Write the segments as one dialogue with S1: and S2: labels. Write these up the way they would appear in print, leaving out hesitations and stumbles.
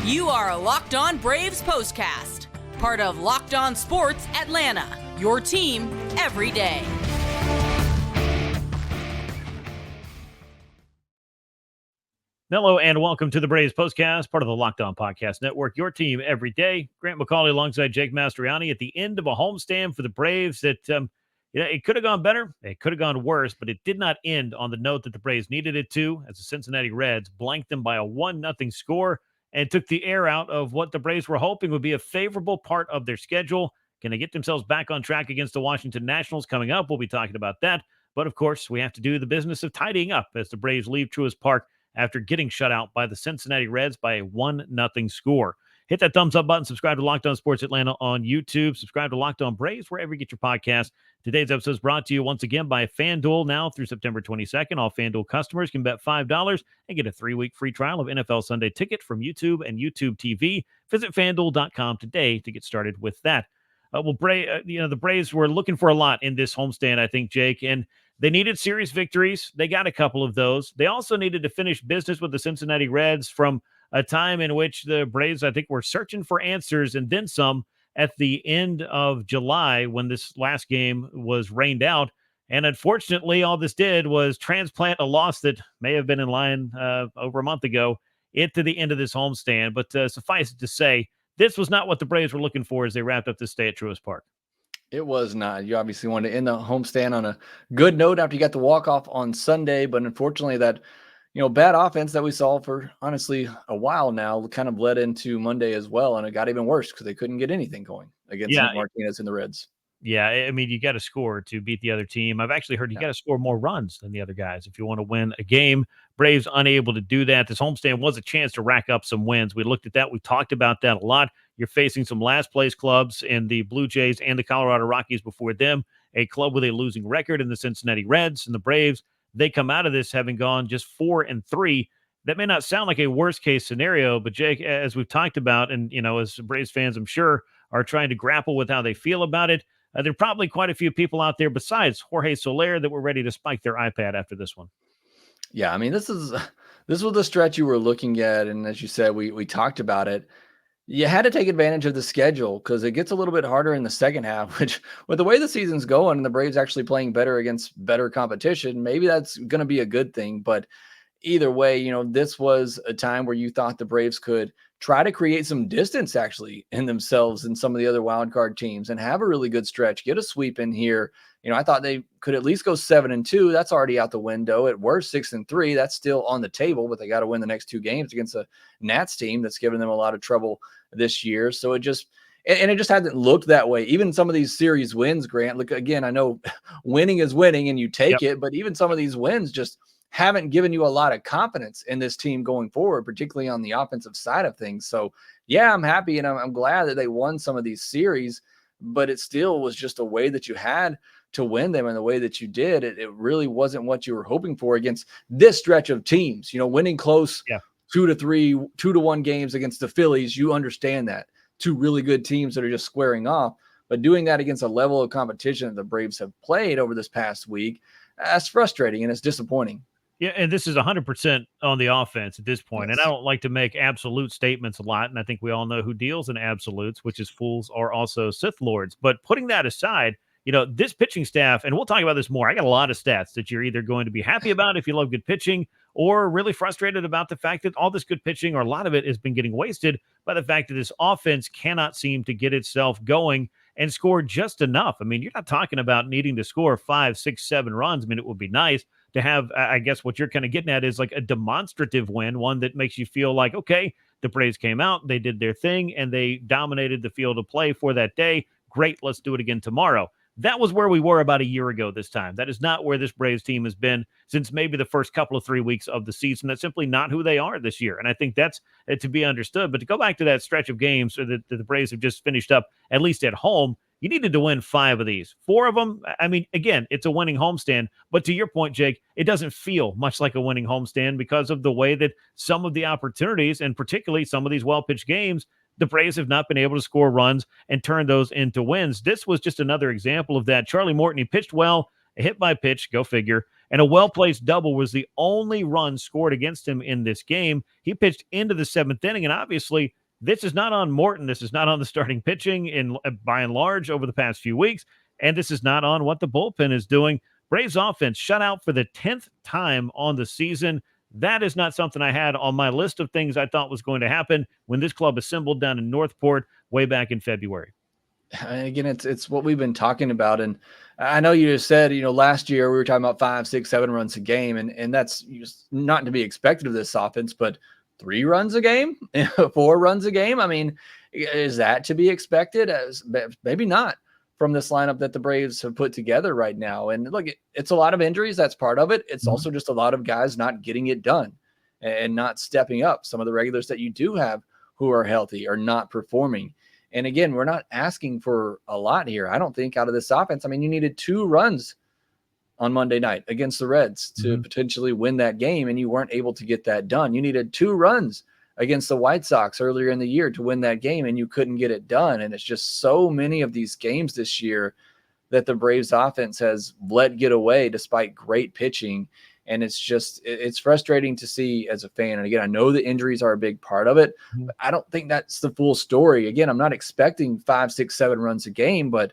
S1: You are Locked On Braves POSTCAST, part of Locked On Sports Atlanta, your team every day.
S2: Hello and welcome to the Braves POSTCAST, part of the Locked On Podcast Network, your team every day. Grant McAuley alongside Jake Mastroianni at the end of a homestand for the Braves that, it could have gone better, it could have gone worse, but it did not end on the note that the Braves needed it to, as the Cincinnati Reds blanked them by a 1-0 score and took the air out of what the Braves were hoping would be a favorable part of their schedule. Can they get themselves back on track against the Washington Nationals coming up? We'll be talking about that. But, of course, we have to do the business of tidying up as the Braves leave Truist Park after getting shut out by the Cincinnati Reds by a 1-0 score. Hit that thumbs up button. Subscribe to Locked On Sports Atlanta on YouTube. Subscribe to Locked On Braves wherever you get your podcast. Today's episode is brought to you once again by FanDuel. Now through September 22nd, all FanDuel customers can bet $5 and get a 3-week free trial of NFL Sunday Ticket from YouTube and YouTube TV. Visit FanDuel.com today to get started with that. The Braves were looking for a lot in this homestand, I think, Jake, and they needed series victories. They got a couple of those. They also needed to finish business with the Cincinnati Reds from a time in which the Braves, I think, were searching for answers and then some at the end of July when this last game was rained out. And unfortunately, all this did was transplant a loss that may have been in line over a month ago into the end of this homestand. But suffice it to say, this was not what the Braves were looking for as they wrapped up this stay at Truist Park.
S3: It was not. You obviously wanted to end the homestand on a good note after you got the walk-off on Sunday, but unfortunately that, bad offense that we saw for, honestly, a while now kind of bled into Monday as well, and it got even worse because they couldn't get anything going against Martinez and the Reds.
S2: Yeah, I mean, you got to score to beat the other team. I've actually heard you got to score more runs than the other guys if you want to win a game. Braves unable to do that. This homestand was a chance to rack up some wins. We looked at that. We talked about that a lot. You're facing some last-place clubs in the Blue Jays and the Colorado Rockies before them, a club with a losing record in the Cincinnati Reds and the Braves. They come out of this having gone just 4-3. That may not sound like a worst-case scenario, but, Jake, as we've talked about, and, as Braves fans, I'm sure, are trying to grapple with how they feel about it, there are probably quite a few people out there besides Jorge Soler that were ready to spike their iPad after this one.
S3: Yeah, I mean, this was the stretch you were looking at, and as you said, we talked about it. You had to take advantage of the schedule because it gets a little bit harder in the second half, which with the way the season's going and the Braves actually playing better against better competition, maybe that's going to be a good thing. But either way, this was a time where you thought the Braves could try to create some distance actually in themselves and some of the other wild card teams and have a really good stretch, get a sweep in here. I thought they could at least go 7-2. That's already out the window. At worst, 6-3. That's still on the table, but they got to win the next 2 games against a Nats team that's given them a lot of trouble this year. So it just hasn't looked that way. Even some of these series wins, Grant, look, again, I know winning is winning and you take it, but even some of these wins just haven't given you a lot of confidence in this team going forward, particularly on the offensive side of things. So yeah, I'm happy and I'm glad that they won some of these series, but it still was just a way that you had to win them and the way that you did. It really wasn't what you were hoping for against this stretch of teams, winning close 2-3, 2-1 games against the Phillies. You understand that 2 really good teams that are just squaring off, but doing that against a level of competition that the Braves have played over this past week, that's frustrating and it's disappointing.
S2: Yeah, and this is 100% on the offense at this point.
S3: Yes.
S2: And I don't like to make absolute statements a lot, and I think we all know who deals in absolutes, which is fools are also Sith Lords. But putting that aside, this pitching staff, and we'll talk about this more. I got a lot of stats that you're either going to be happy about if you love good pitching or really frustrated about the fact that all this good pitching, or a lot of it, has been getting wasted by the fact that this offense cannot seem to get itself going and score just enough. I mean, you're not talking about needing to score 5, 6, 7 runs. I mean, it would be nice to have, I guess what you're kind of getting at is like a demonstrative win, one that makes you feel like, okay, the Braves came out, they did their thing, and they dominated the field of play for that day. Great, let's do it again tomorrow. That was where we were about a year ago this time. That is not where this Braves team has been since maybe the first couple of 3 weeks of the season. That's simply not who they are this year. And I think that's to be understood. But to go back to that stretch of games that the Braves have just finished up, at least at home, you needed to win 5 of these. 4 of them, I mean, again, it's a winning homestand. But to your point, Jake, it doesn't feel much like a winning homestand because of the way that some of the opportunities, and particularly some of these well-pitched games, the Braves have not been able to score runs and turn those into wins. This was just another example of that. Charlie Morton, he pitched well, a hit by pitch, go figure, And a well-placed double was the only run scored against him in this game. He pitched into the 7th inning, and obviously this is not on Morton. This is not on the starting pitching by and large over the past few weeks, and this is not on what the bullpen is doing. Braves offense shut out for the 10th time on the season. That is not something I had on my list of things I thought was going to happen when this club assembled down in Northport way back in February.
S3: And again, it's what we've been talking about. And I know you just said, last year we were talking about 5, 6, 7 runs a game, and that's just not to be expected of this offense, but 3 runs a game, 4 runs a game. I mean, is that to be expected? Maybe not from this lineup that the Braves have put together right now. And look, it's a lot of injuries. That's part of it. It's also just a lot of guys not getting it done and not stepping up. Some of the regulars that you do have who are healthy are not performing. And again, we're not asking for a lot here, I don't think, out of this offense. I mean, you needed 2 runs on Monday night against the Reds to potentially win that game, and you weren't able to get that done. You needed 2 runs against the White Sox earlier in the year to win that game, and you couldn't get it done. And it's just so many of these games this year that the Braves offense has let get away despite great pitching. And it's frustrating to see as a fan. And again, I know the injuries are a big part of it, but I don't think that's the full story. Again, I'm not expecting 5, 6, 7 runs a game, but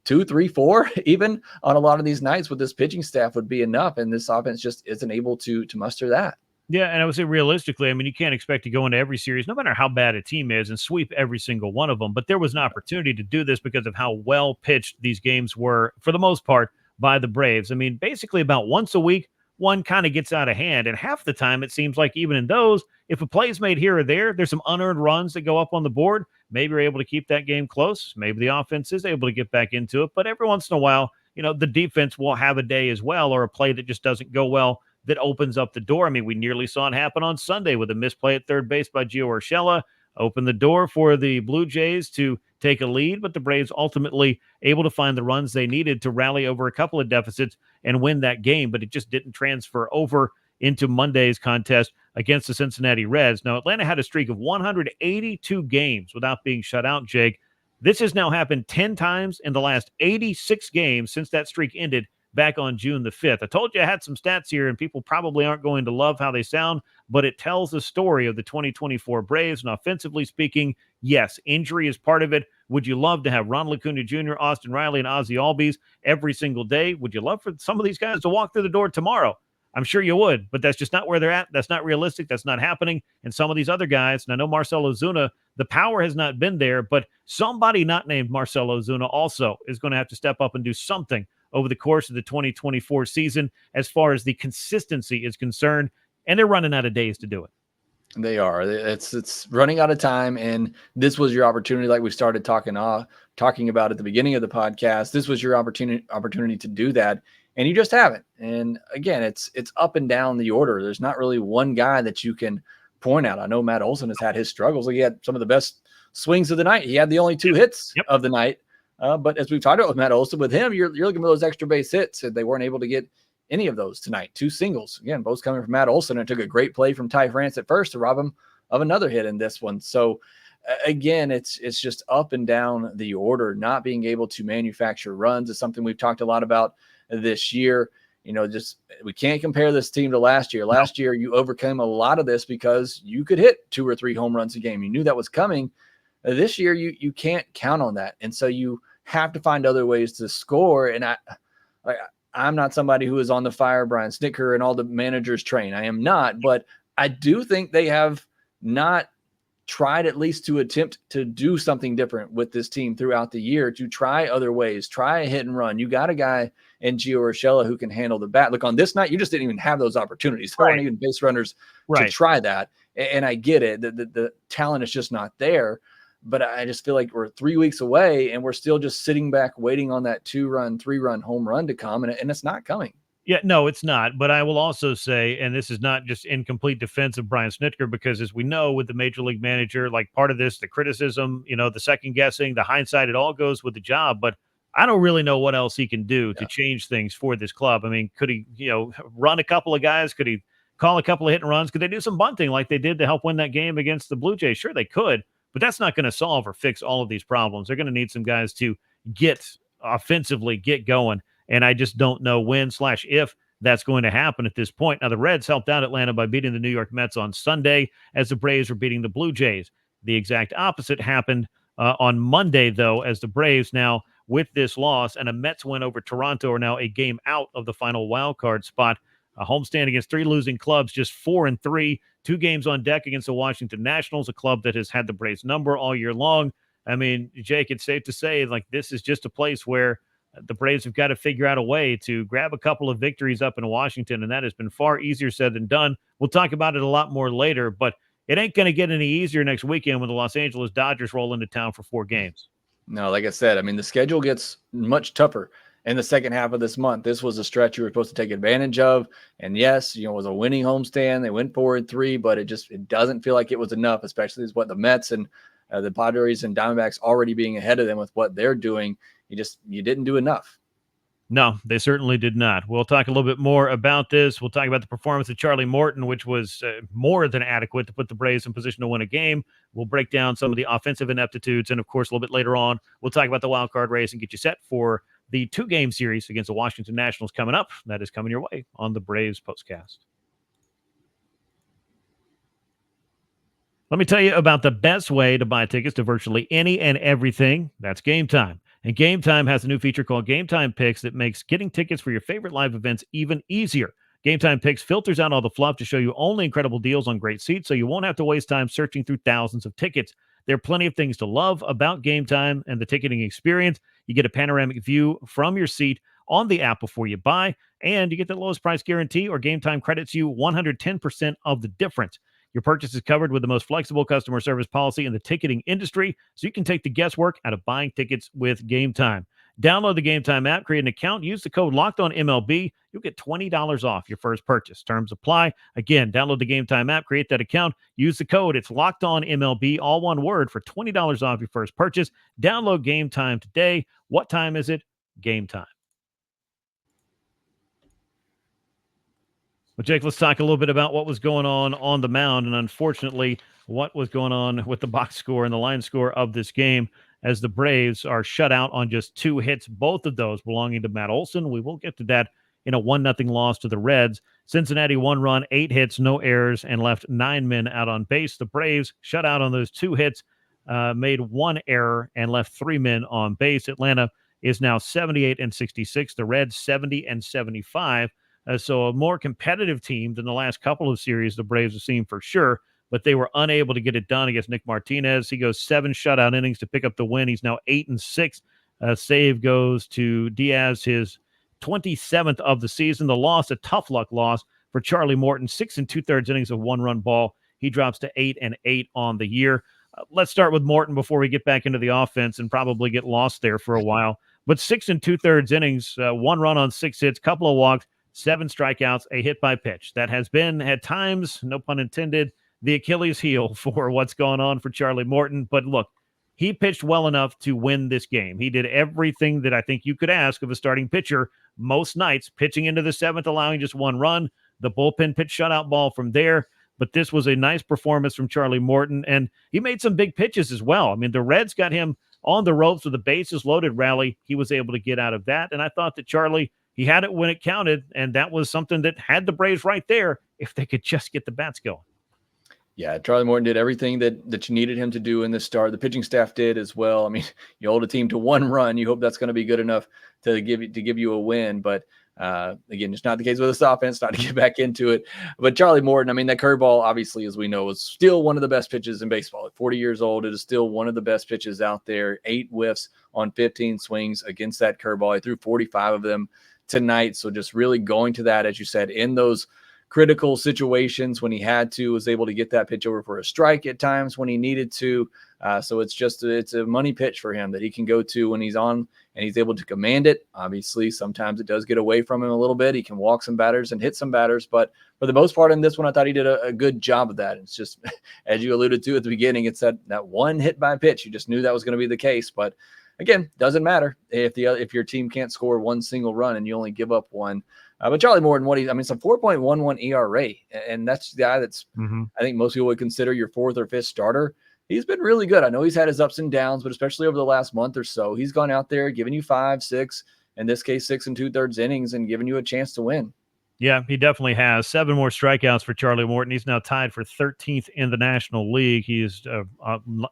S3: 2, 3, 4, even on a lot of these nights with this pitching staff would be enough. And this offense just isn't able to muster that.
S2: Yeah, and I would say realistically, I mean, you can't expect to go into every series, no matter how bad a team is, and sweep every single one of them. But there was an opportunity to do this because of how well pitched these games were, for the most part, by the Braves. I mean, basically about once a week, one kind of gets out of hand. And half the time, it seems like even in those, if a play is made here or there, there's some unearned runs that go up on the board. Maybe you're able to keep that game close. Maybe the offense is able to get back into it. But every once in a while, the defense will have a day as well, or a play that just doesn't go well that opens up the door. I mean, we nearly saw it happen on Sunday with a misplay at third base by Gio Urshela, opened the door for the Blue Jays to take a lead, but the Braves ultimately able to find the runs they needed to rally over a couple of deficits and win that game, but it just didn't transfer over into Monday's contest against the Cincinnati Reds. Now, Atlanta had a streak of 182 games without being shut out, Jake. This has now happened 10 times in the last 86 games since that streak ended back on June the 5th. I told you I had some stats here, and people probably aren't going to love how they sound, but it tells the story of the 2024 Braves. And offensively speaking, yes, injury is part of it. Would you love to have Ronald Acuna Jr., Austin Riley, and Ozzie Albies every single day? Would you love for some of these guys to walk through the door tomorrow? I'm sure you would, but that's just not where they're at. That's not realistic. That's not happening. And some of these other guys, and I know Marcell Ozuna, the power has not been there, but somebody not named Marcell Ozuna also is going to have to step up and do something over the course of the 2024 season as far as the consistency is concerned, and they're running out of days to do it.
S3: They are. It's running out of time, and this was your opportunity, like we started talking about at the beginning of the podcast. This was your opportunity to do that, and you just haven't. And again, it's up and down the order. There's not really one guy that you can point out. I know Matt Olson has had his struggles. He had some of the best swings of the night. He had the only 2 hits of the night. But as we've talked about with Matt Olson, with him, you're looking for those extra base hits, and they weren't able to get any of those tonight. 2 singles, again, both coming from Matt Olson. It took a great play from Ty France at first to rob him of another hit in this one. So again, it's just up and down the order. Not being able to manufacture runs is something we've talked a lot about this year. We can't compare this team to last year. Last year, you overcame a lot of this because you could hit 2 or 3 home runs a game. You knew that was coming. This year, you can't count on that. And so you have to find other ways to score. And I'm not somebody who is on the fire Brian Snitker and all the managers train. I am not. But I do think they have not tried at least to attempt to do something different with this team throughout the year, to try other ways, try a hit and run. You got a guy in Gio Urshela who can handle the bat. Look, on this night, you just didn't even have those opportunities. There weren't even base runners to try that. And I get it. The talent is just not there. But I just feel like we're 3 weeks away and we're still just sitting back waiting on that 2-run, 3-run home run to come. And it's not coming.
S2: Yeah, no, it's not. But I will also say, and this is not just in complete defense of Brian Snitker, because as we know with the major league manager, like part of this, the criticism, the second guessing, the hindsight, it all goes with the job. But I don't really know what else he can do to change things for this club. I mean, could he, run a couple of guys? Could he call a couple of hit and runs? Could they do some bunting like they did to help win that game against the Blue Jays? Sure, they could. But that's not going to solve or fix all of these problems. They're going to need some guys to get offensively, get going. And I just don't know when/if that's going to happen at this point. Now, the Reds helped out Atlanta by beating the New York Mets on Sunday as the Braves were beating the Blue Jays. The exact opposite happened on Monday, though, as the Braves now, with this loss and a Mets win over Toronto, are now a game out of the final wild card spot. A homestand against 3 losing clubs, just 4-3, 2 games on deck against the Washington Nationals, a club that has had the Braves number all year long. I mean, Jake, it's safe to say, like, this is just a place where the Braves have got to figure out a way to grab a couple of victories up in Washington, and that has been far easier said than done. We'll talk about it a lot more later, but it ain't going to get any easier next weekend when the Los Angeles Dodgers roll into town for 4 games.
S3: No, like I said, I mean, the schedule gets much tougher in the second half of this month. This was a stretch you were supposed to take advantage of. And yes, it was a winning homestand. They went 4-3, but it doesn't feel like it was enough, especially as what the Mets and the Padres and Diamondbacks already being ahead of them with what they're doing. You didn't do enough.
S2: No, they certainly did not. We'll talk a little bit more about this. We'll talk about the performance of Charlie Morton, which was more than adequate to put the Braves in position to win a game. We'll break down some of the offensive ineptitudes. And, of course, a little bit later on, we'll talk about the wild card race and get you set for the 2-game series against the Washington Nationals coming up. That is coming your way on the Braves Postcast. Let me tell you about the best way to buy tickets to virtually any and everything. That's Game Time. And Game Time has a new feature called Game Time Picks that makes getting tickets for your favorite live events even easier. Game Time Picks filters out all the fluff to show you only incredible deals on great seats, so you won't have to waste time searching through thousands of tickets. There are plenty of things to love about Game Time and the ticketing experience. You get a panoramic view from your seat on the app before you buy, and you get the lowest price guarantee, or Game Time credits you 110% of the difference. Your purchase is covered with the most flexible customer service policy in the ticketing industry, so you can take the guesswork out of buying tickets with Game Time. Download the Game Time app, create an account, use the code LOCKEDONMLB. You'll get $20 off your first purchase. Terms apply. Again, download the Game Time app, create that account, use the code. It's LOCKEDONMLB, all one word, for $20 off your first purchase. Download Game Time today. What time is it? Game Time. Well, Jake, let's talk a little bit about what was going on the mound, and unfortunately, what was going on with the box score and the line score of this game, as the Braves are shut out on just 2 hits, both of those belonging to Matt Olson. We will get to that in a 1-0 loss to the Reds. Cincinnati 1 run, 8 hits, no errors, and left 9 men out on base. The Braves shut out on those 2 hits, made 1 error, and left 3 men on base. Atlanta is now 78-66. The Reds 70-75. So a more competitive team than the last couple of series the Braves have seen for sure, but they were unable to get it done against Nick Martinez. He goes 7 shutout innings to pick up the win. He's now 8-6. Save goes to Diaz, his 27th of the season. The loss, a tough luck loss for Charlie Morton, 6 2/3 innings of 1-run ball. He drops to 8-8 on the year. Let's start with Morton before we get back into the offense and probably get lost there for a while. But 6 2/3 innings, 1 run on 6 hits, couple of walks, 7 strikeouts, a hit by pitch. That has been, at times, no pun intended, the Achilles heel for what's going on for Charlie Morton. But look, he pitched well enough to win this game. He did everything that I think you could ask of a starting pitcher most nights, pitching into the 7th, allowing just 1 run. The bullpen pitch shutout ball from there. But this was a nice performance from Charlie Morton, and he made some big pitches as well. I mean, the Reds got him on the ropes with a bases loaded rally. He was able to get out of that, and I thought that Charlie, he had it when it counted, and that was something that had the Braves right there if they could just get the bats going.
S3: Yeah, Charlie Morton did everything that you needed him to do in this start. The pitching staff did as well. I mean, you hold a team to 1 run. You hope that's going to be good enough to give you a win. But again, it's not the case with this offense, not to get back into it. But Charlie Morton, I mean, that curveball, obviously, as we know, is still one of the best pitches in baseball. At 40 years old, it is still one of the best pitches out there. 8 whiffs on 15 swings against that curveball. He threw 45 of them tonight. So just really going to that, as you said, in those critical situations when he had to, was able to get that pitch over for a strike at times when he needed to. So it's a money pitch for him that he can go to when he's on, and he's able to command it. Obviously, sometimes it does get away from him a little bit. He can walk some batters and hit some batters, but for the most part in this one, I thought he did a good job of that. It's just, as you alluded to at the beginning, it's that 1 hit by pitch. You just knew that was going to be the case, but again, doesn't matter if your team can't score 1 single run and you only give up 1. But Charlie Morton, it's a 4.11 ERA, and that's the guy that's, I think most people would consider your 4th or 5th starter. He's been really good. I know he's had his ups and downs, but especially over the last month or so, he's gone out there giving you 5, 6, in this case, 6 2/3 innings, and giving you a chance to win.
S2: Yeah, he definitely has 7 more strikeouts for Charlie Morton. He's now tied for 13th in the National League. He's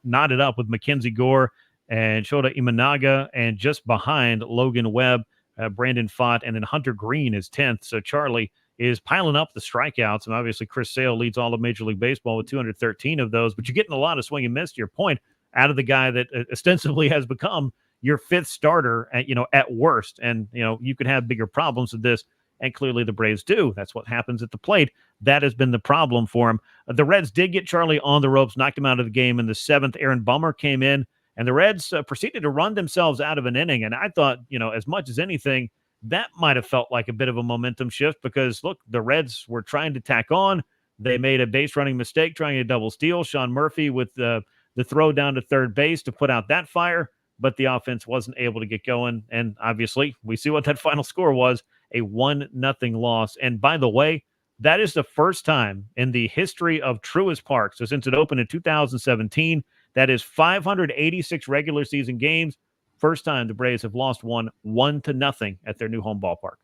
S2: knotted up with Mackenzie Gore and Shota Imanaga, and just behind Logan Webb, Brandon Fott, and then Hunter Green is 10th. So Charlie is piling up the strikeouts, and obviously Chris Sale leads all of Major League Baseball with 213 of those. But you're getting a lot of swing and miss, to your point, out of the guy that ostensibly has become your 5th starter at worst. And you could have bigger problems with this. And clearly the Braves do. That's what happens at the plate. That has been the problem for him. The Reds did get Charlie on the ropes, knocked him out of the game in the 7th. Aaron Bummer came in, and the Reds proceeded to run themselves out of an inning. And I thought, as much as anything, that might have felt like a bit of a momentum shift because, look, the Reds were trying to tack on. They made a base running mistake trying to double steal. Sean Murphy with the throw down to third base to put out that fire, but the offense wasn't able to get going. And obviously, we see what that final score was. A 1-0 loss. And by the way, that is the first time in the history of Truist Park. So since it opened in 2017, that is 586 regular season games. First time the Braves have lost 1-0 at their new home ballpark.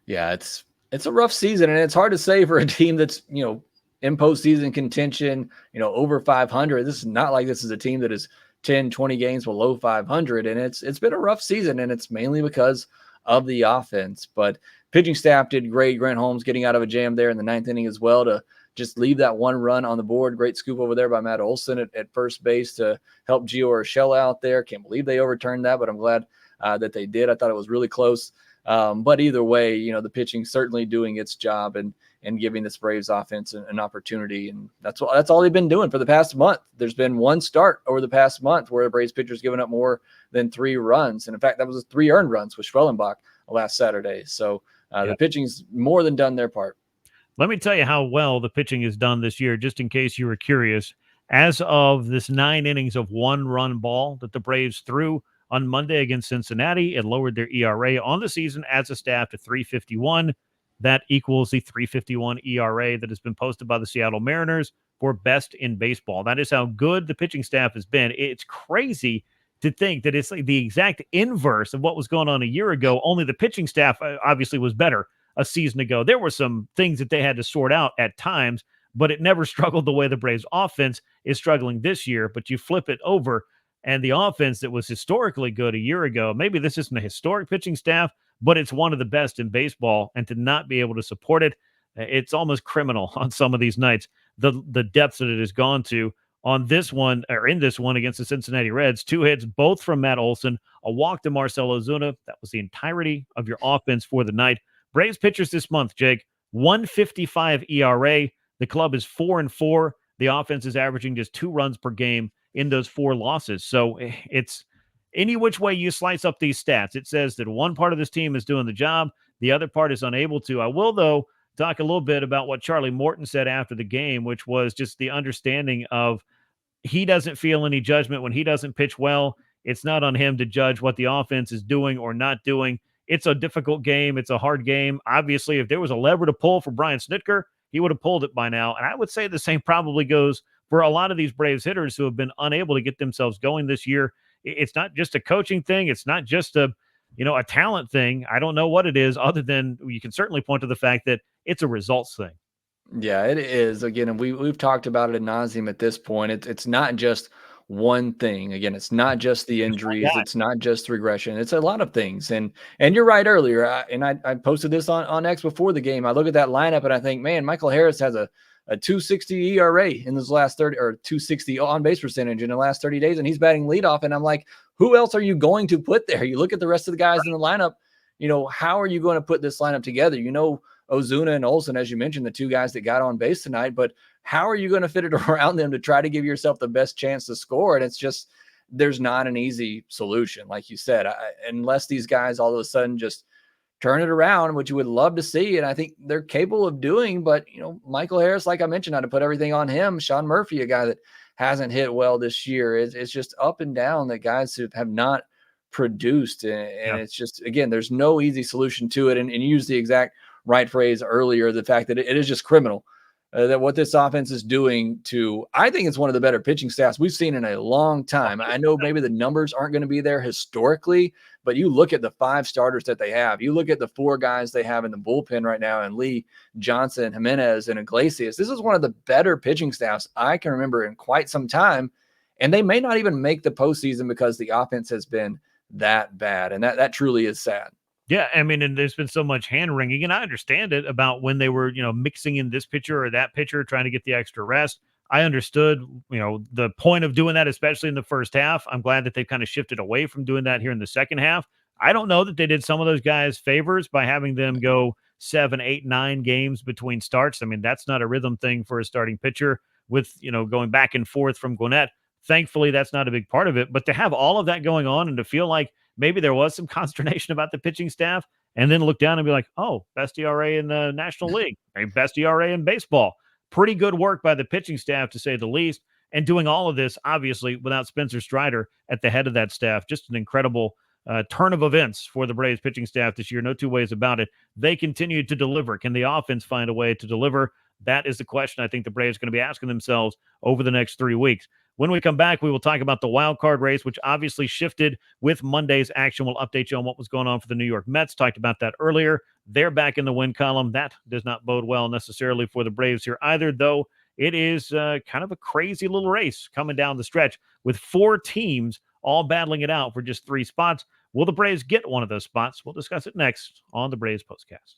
S3: Yeah, it's a rough season, and it's hard to say for a team that's, in postseason contention, over 500. This is not like this is a team that is 10, 20 games below 500. And it's been a rough season, and it's mainly because of the offense. But pitching staff did great. Grant Holmes getting out of a jam there in the 9th inning as well to just leave that one run on the board. Great scoop over there by Matt Olson at first base to help Gio Urshela out there. Can't believe they overturned that, but I'm glad that they did. I thought it was really close. But either way, the pitching certainly doing its job and giving this Braves offense an opportunity. And that's all they've been doing for the past month. There's been one start over the past month where the Braves pitcher's given up more than 3 runs. And in fact, that was 3 earned runs with Schwellenbach last Saturday. So the pitching's more than done their part.
S2: Let me tell you how well the pitching is done this year, just in case you were curious. As of this 9 innings of 1-run ball that the Braves threw on Monday against Cincinnati, it lowered their ERA on the season as a staff to 3.51. That equals the 3.51 ERA that has been posted by the Seattle Mariners for best in baseball. That is how good the pitching staff has been. It's crazy to think that it's like the exact inverse of what was going on a year ago, only the pitching staff obviously was better a season ago. There were some things that they had to sort out at times, but it never struggled the way the Braves offense is struggling this year. But you flip it over, and the offense that was historically good a year ago, maybe this isn't a historic pitching staff, but it's one of the best in baseball, and to not be able to support it, it's almost criminal on some of these nights, the depths that it has gone to. On this one, or in this one against the Cincinnati Reds, 2 hits, both from Matt Olson, a walk to Marcell Ozuna. That was the entirety of your offense for the night. Braves pitchers this month, Jake, 1.55 ERA. The club is 4-4. The offense is averaging just 2 runs per game in those 4 losses. So it's any which way you slice up these stats, it says that one part of this team is doing the job, the other part is unable to. I will, though, talk a little bit about what Charlie Morton said after the game, which was just the understanding of he doesn't feel any judgment when he doesn't pitch well. It's not on him to judge what the offense is doing or not doing. It's a difficult game. It's a hard game. Obviously, if there was a lever to pull for Brian Snitker, he would have pulled it by now. And I would say the same probably goes for a lot of these Braves hitters who have been unable to get themselves going this year. It's not just a coaching thing. It's not just a talent thing. I don't know what it is, other than you can certainly point to the fact that it's a results thing.
S3: Yeah, it is. Again, and we've talked about it ad nauseum at this point. It's not just one thing. Again, it's not just the injuries. It's not just regression. It's a lot of things. And you're right earlier. I posted this on X before the game. I look at that lineup and I think, man, Michael Harris has a 2.60 ERA in his last 30, or 2.60 on base percentage in the last 30 days. And he's batting leadoff. And I'm like, who else are you going to put there? You look at the rest of the guys in the lineup, how are you going to put this lineup together? Ozuna and Olson, as you mentioned, the 2 guys that got on base tonight, but how are you going to fit it around them to try to give yourself the best chance to score? And it's just, there's not an easy solution. Like you said, unless these guys all of a sudden just turn it around, which you would love to see. And I think they're capable of doing, but Michael Harris, like I mentioned, I had to put everything on him. Sean Murphy, a guy that hasn't hit well this year. It's just up and down that guys who have not produced. And It's just, again, there's no easy solution to it. And you use the exact right phrase earlier, the fact that it is just criminal that what this offense is doing I think it's one of the better pitching staffs we've seen in a long time. I know maybe the numbers aren't going to be there historically, but you look at the 5 starters that they have. You look at the 4 guys they have in the bullpen right now, and Lee, Johnson, Jimenez, and Iglesias. This is one of the better pitching staffs I can remember in quite some time, and they may not even make the postseason because the offense has been that bad, and that truly is sad.
S2: Yeah, I mean, and there's been so much hand wringing, and I understand it about when they were, mixing in this pitcher or that pitcher, trying to get the extra rest. I understood, the point of doing that, especially in the first half. I'm glad that they've kind of shifted away from doing that here in the second half. I don't know that they did some of those guys favors by having them go 7, 8, 9 games between starts. I mean, that's not a rhythm thing for a starting pitcher with, going back and forth from Gwinnett. Thankfully, that's not a big part of it. But to have all of that going on and to feel like maybe there was some consternation about the pitching staff, and then look down and be like, oh, best ERA in the National League, best ERA in baseball. Pretty good work by the pitching staff, to say the least, and doing all of this, obviously, without Spencer Strider at the head of that staff. Just an incredible turn of events for the Braves pitching staff this year. No two ways about it. They continue to deliver. Can the offense find a way to deliver? That is the question I think the Braves are going to be asking themselves over the next 3 weeks. When we come back, we will talk about the wild card race, which obviously shifted with Monday's action. We'll update you on what was going on for the New York Mets. Talked about that earlier. They're back in the win column. That does not bode well necessarily for the Braves here either, though it is kind of a crazy little race coming down the stretch with 4 teams all battling it out for just 3 spots. Will the Braves get one of those spots? We'll discuss it next on the Braves Postcast.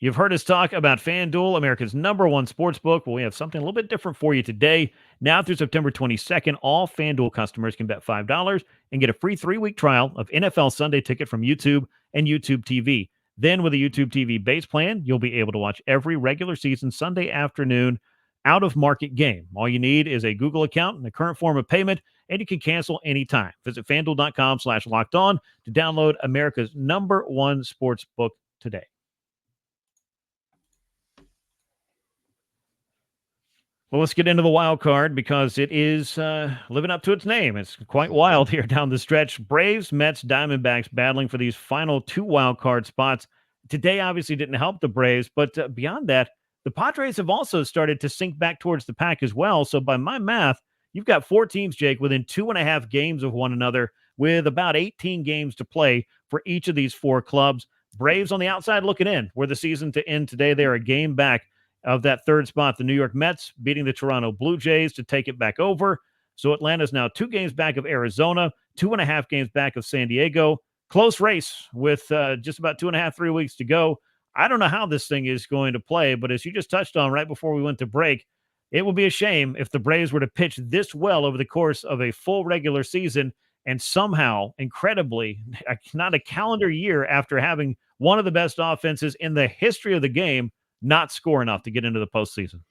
S2: You've heard us talk about FanDuel, America's #1 sportsbook. Well, we have something a little bit different for you today. Now through September 22nd, all FanDuel customers can bet $5 and get a free 3-week trial of NFL Sunday Ticket from YouTube and YouTube TV. Then with a YouTube TV base plan, you'll be able to watch every regular season Sunday afternoon out-of-market game. All you need is a Google account and the current form of payment, and you can cancel anytime. Visit FanDuel.com/lockedon to download America's #1 sportsbook today. Well, let's get into the wild card because it is living up to its name. It's quite wild here down the stretch. Braves, Mets, Diamondbacks battling for these final 2 wild card spots. Today obviously didn't help the Braves, but beyond that, the Padres have also started to sink back towards the pack as well. So by my math, you've got 4 teams, Jake, within 2.5 games of one another with about 18 games to play for each of these 4 clubs. Braves on the outside looking in. Were the season to end today, they're a game back of that 3rd spot. The New York Mets beating the Toronto Blue Jays to take it back over. So Atlanta's now 2 games back of Arizona, 2.5 games back of San Diego. Close race with just about 2.5, 3 weeks to go. I don't know how this thing is going to play, but as you just touched on right before we went to break, it would be a shame if the Braves were to pitch this well over the course of a full regular season and somehow, incredibly, not a calendar year after having one of the best offenses in the history of the game, not score enough to get into the postseason.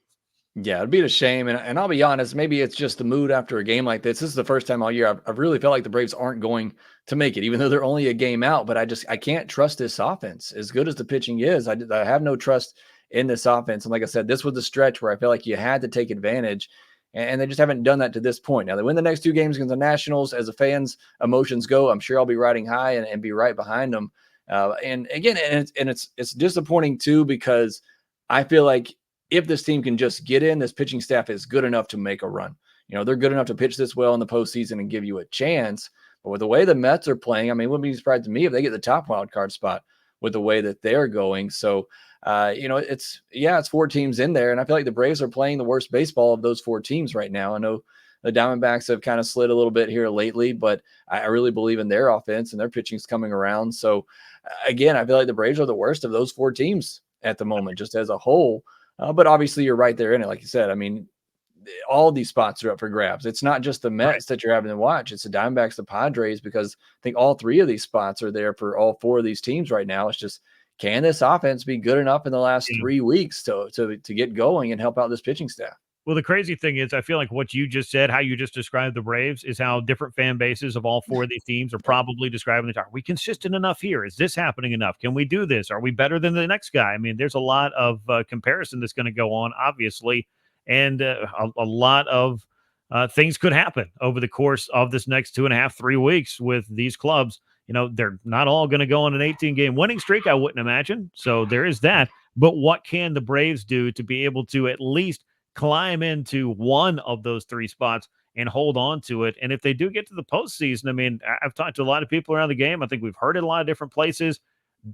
S3: Yeah, it'd be a shame. And I'll be honest, maybe it's just the mood after a game like this. This is the first time all year I've really felt like the Braves aren't going to make it, even though they're only a game out. But I can't trust this offense. As good as the pitching is, I have no trust in this offense. And like I said, this was the stretch where I feel like you had to take advantage. And they just haven't done that to this point. Now, they win the next 2 games against the Nationals. As the fans' emotions go, I'm sure I'll be riding high and be right behind them. And again, it's disappointing too, because I feel like if this team can just get in, this pitching staff is good enough to make a run. They're good enough to pitch this well in the postseason and give you a chance. But with the way the Mets are playing, I mean, it wouldn't be surprised to me if they get the top wild card spot with the way that they're going. So, it's 4 teams in there, and I feel like the Braves are playing the worst baseball of those 4 teams right now. I know the Diamondbacks have kind of slid a little bit here lately, but I really believe in their offense and their pitching's coming around. So, again, I feel like the Braves are the worst of those 4 teams at the moment, just as a whole. But obviously you're right there in it. Like you said, I mean, all these spots are up for grabs. It's not just the Mets that you're having to watch. It's the Diamondbacks, the Padres, because I think all 3 of these spots are there for all 4 of these teams right now. It's just, can this offense be good enough in the last 3 weeks to get going and help out this pitching staff?
S2: Well, the crazy thing is, I feel like what you just said, how you just described the Braves, is how different fan bases of all 4 of these teams are probably describing it. Are we consistent enough here? Is this happening enough? Can we do this? Are we better than the next guy? I mean, there's a lot of comparison that's going to go on, obviously, and a lot of things could happen over the course of this next 2.5, 3 weeks with these clubs. they're not all going to go on an 18-game winning streak, I wouldn't imagine. So there is that. But what can the Braves do to be able to at least climb into one of those three spots and hold on to it? And if they do get to the postseason, I mean, I've talked to a lot of people around the game. I think we've heard it a lot of different places.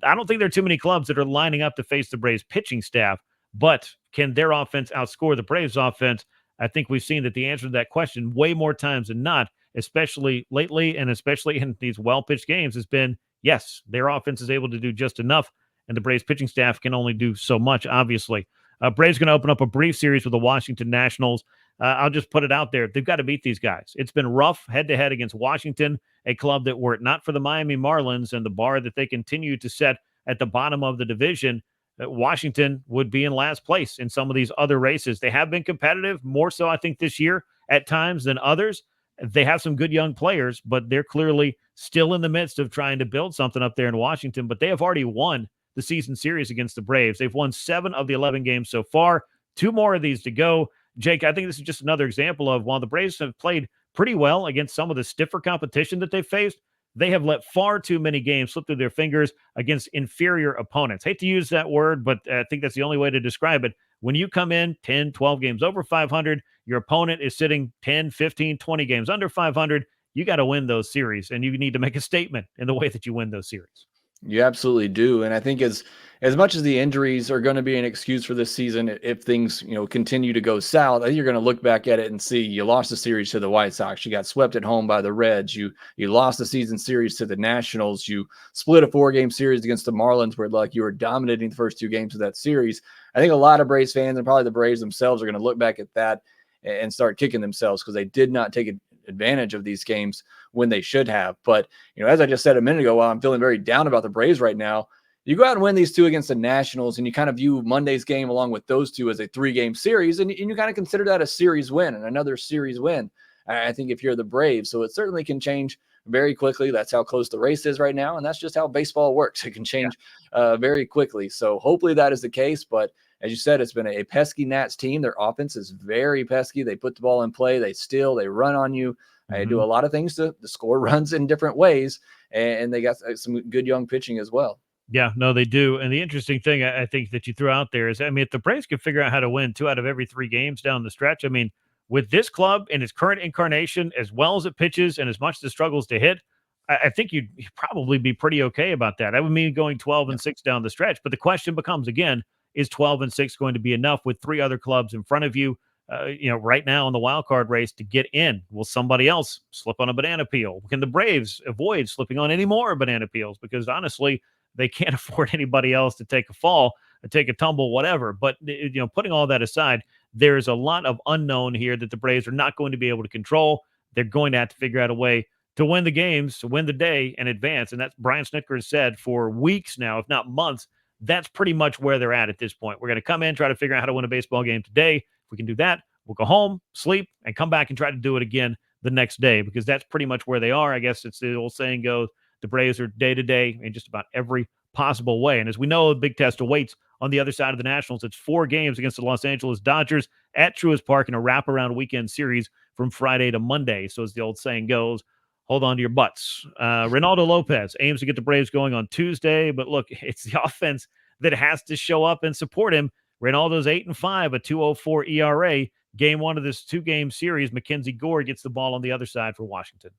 S2: I don't think there are too many clubs that are lining up to face the Braves pitching staff, but can their offense outscore the Braves offense? I think we've seen that the answer to that question way more times than not, especially lately and especially in these well-pitched games, has been, yes, their offense is able to do just enough, and the Braves pitching staff can only do so much, obviously. Braves going to open up a brief series with the Washington Nationals. I'll just put it out there. They've got to beat these guys. It's been rough head-to-head against Washington, a club that, were it not for the Miami Marlins and the bar that they continue to set at the bottom of the division, Washington would be in last place in some of these other races. They have been competitive, more so, I think, this year at times than others. They have some good young players, but they're clearly still in the midst of trying to build something up there in Washington. But they have already won the season series against the Braves. They've won 7 of the 11 games so far. 2 more of these to go. Jake, I think this is just another example of, while the Braves have played pretty well against some of the stiffer competition that they faced, they have let far too many games slip through their fingers against inferior opponents. Hate to use that word, but I think that's the only way to describe it. When you come in 10, 12 games over 500, your opponent is sitting 10, 15, 20 games under 500, you got to win those series, and you need to make a statement in the way that you win those series.
S3: You absolutely do. And I think as much as the injuries are going to be an excuse for this season, if things, continue to go south, I think you're going to look back at it and see you lost the series to the White Sox. You got swept at home by the Reds. You lost the season series to the Nationals. You split a 4-game series against the Marlins where you were dominating the first 2 games of that series. I think a lot of Braves fans and probably the Braves themselves are going to look back at that and start kicking themselves because they did not take advantage of these games when they should have. But, as I just said a minute ago, while I'm feeling very down about the Braves right now, you go out and win these 2 against the Nationals, and you kind of view Monday's game along with those 2 as a 3-game series, and you kind of consider that a series win and another series win, I think, if you're the Braves. So it certainly can change very quickly. That's how close the race is right now, and that's just how baseball works. It can change very quickly. So hopefully that is the case, but as you said, it's been a pesky Nats team. Their offense is very pesky. They put the ball in play. They run on you. They do a lot of things to score runs in different ways, and they got some good young pitching as well.
S2: Yeah, no, they do. And the interesting thing I think that you threw out there is, I mean, if the Braves could figure out how to win 2 out of every 3 games down the stretch, I mean, with this club in its current incarnation, as well as it pitches and as much as it struggles to hit, I think you'd probably be pretty okay about that. That would mean going 12-6 down the stretch. But the question becomes, again, is 12-6 going to be enough with 3 other clubs in front of you, right now in the wild card race to get in? Will somebody else slip on a banana peel? Can the Braves avoid slipping on any more banana peels? Because honestly, they can't afford anybody else to take a fall, take a tumble, whatever. But, putting all that aside, there's a lot of unknown here that the Braves are not going to be able to control. They're going to have to figure out a way to win the games, to win the day, and advance. And that's Brian Snitker has said for weeks now, if not months. That's pretty much where they're at this point. We're going to come in, try to figure out how to win a baseball game today. If we can do that, we'll go home, sleep, and come back and try to do it again the next day, because that's pretty much where they are. I guess it's the old saying goes, the Braves are day to day in just about every possible way. And as we know, the big test awaits on the other side of the Nationals. It's 4 games against the Los Angeles Dodgers at Truist Park in a wraparound weekend series from Friday to Monday. So as the old saying goes, hold on to your butts. Reynaldo Lopez aims to get the Braves going on Tuesday, but look, it's the offense that has to show up and support him. Reynaldo's 8-5, a 2.04 ERA. Game 1 of this 2-game series, Mackenzie Gore gets the ball on the other side for Washington.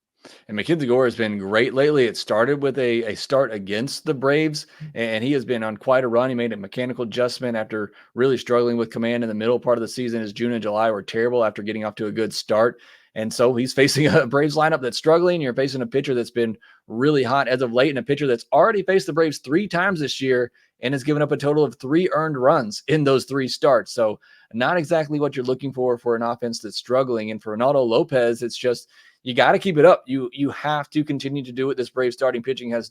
S3: And Mackenzie Gore has been great lately. It started with a start against the Braves, and he has been on quite a run. He made a mechanical adjustment after really struggling with command in the middle part of the season. His June and July were terrible after getting off to a good start. And so he's facing a Braves lineup that's struggling. You're facing a pitcher that's been really hot as of late, and a pitcher that's already faced the Braves 3 times this year and has given up a total of 3 earned runs in those 3 starts. So not exactly what you're looking for an offense that's struggling. And for Reynaldo Lopez, it's just, you got to keep it up. You have to continue to do what this Braves starting pitching has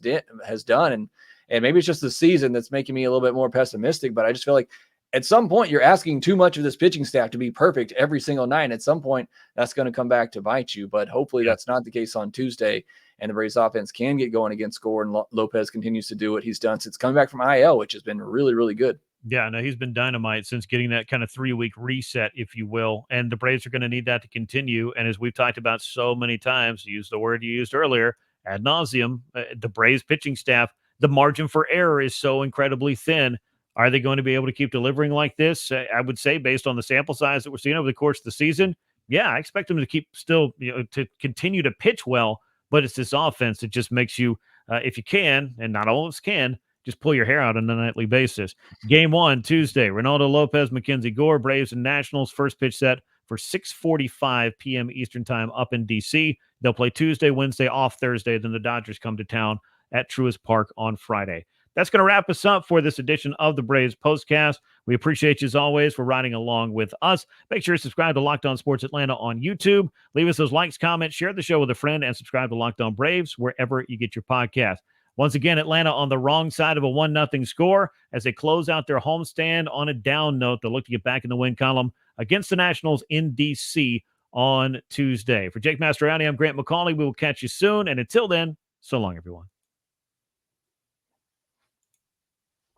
S3: done. And maybe it's just the season that's making me a little bit more pessimistic, but I just feel like at some point you're asking too much of this pitching staff to be perfect every single night. And at some point that's going to come back to bite you, but hopefully that's not the case on Tuesday. And the Braves offense can get going against Gore, and Lopez continues to do what he's done since coming back from IL, which has been really, really good.
S2: Yeah, no, he's been dynamite since getting that kind of 3-week reset, if you will. And the Braves are going to need that to continue. And as we've talked about so many times, use the word you used earlier, ad nauseum. The Braves pitching staff, the margin for error is so incredibly thin. Are they going to be able to keep delivering like this? I would say, based on the sample size that we're seeing over the course of the season, yeah, I expect them to keep still, to continue to pitch well. But it's this offense that just makes you, if you can, and not all of us can, just pull your hair out on a nightly basis. Game 1, Tuesday, Reynaldo Lopez, Mackenzie Gore, Braves and Nationals, first pitch set for 6:45 p.m. Eastern time up in D.C. They'll play Tuesday, Wednesday, off Thursday. Then the Dodgers come to town at Truist Park on Friday. That's going to wrap us up for this edition of the Braves Postcast. We appreciate you, as always, for riding along with us. Make sure to subscribe to Locked On Sports Atlanta on YouTube. Leave us those likes, comments, share the show with a friend, and subscribe to Locked On Braves wherever you get your podcast. Once again, Atlanta on the wrong side of a 1-0 score as they close out their homestand on a down note. They'll look to get back in the win column against the Nationals in D.C. on Tuesday. For Jake Mastroianni, I'm Grant McAuley. We will catch you soon. And until then, so long, everyone.